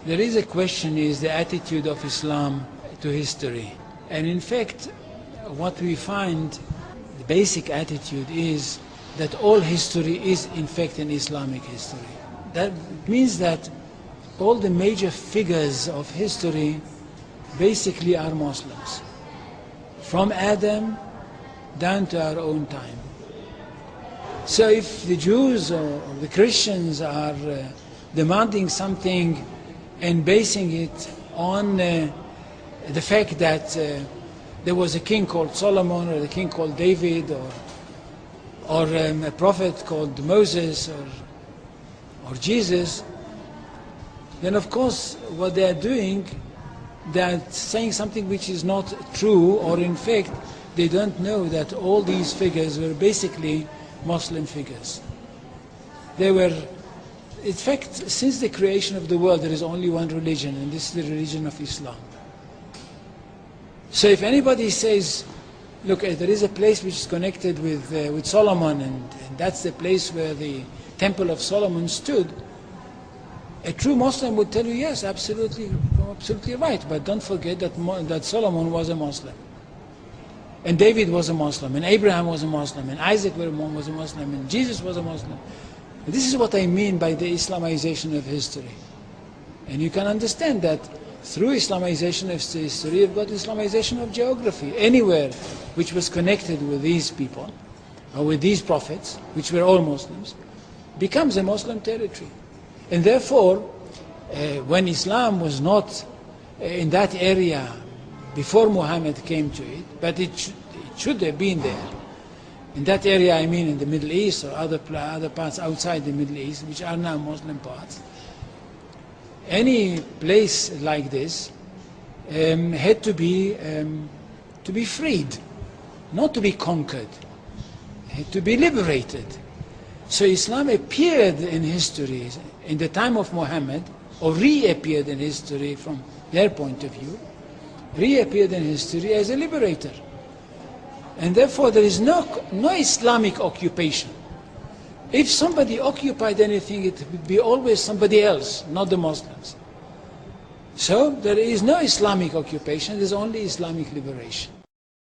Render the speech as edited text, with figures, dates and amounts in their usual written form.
There is a question, is the attitude of Islam to history. And in fact, what we find, the basic attitude is that all history is in fact an Islamic history. That means that all the major figures of history basically are Muslims. From Adam down to our own time. So if the Jews or the Christians are demanding something and basing it on the fact that there was a king called Solomon, or a king called David, or a prophet called Moses, or Jesus, then of course what they are doing, they are saying something which is not true, or in fact they don't know that all these figures were basically Muslim figures. They were, in fact, since the creation of the world, there is only one religion, and this is the religion of Islam. So if anybody says, look, there is a place which is connected with Solomon, and that's the place where the Temple of Solomon stood, a true Muslim would tell you, yes, absolutely right, but don't forget that Solomon was a Muslim. And David was a Muslim, and Abraham was a Muslim, and Isaac was a Muslim, and Jesus was a Muslim. And this is what I mean by the Islamization of history. And you can understand that through Islamization of history, you've got Islamization of geography. Anywhere which was connected with these people, or with these prophets, which were all Muslims, becomes a Muslim territory. And therefore, when Islam was not in that area before Muhammad came to it, but it should have been there. In that area, I mean in the Middle East or other parts outside the Middle East, which are now Muslim parts. Any place like this had to be freed, not to be conquered, had to be liberated. So Islam appeared in history in the time of Muhammad, or reappeared in history from their point of view, reappeared in history as a liberator. And therefore there is no Islamic occupation. If somebody occupied anything, it would be always somebody else, not the Muslims. So there is no Islamic occupation, there is only Islamic liberation.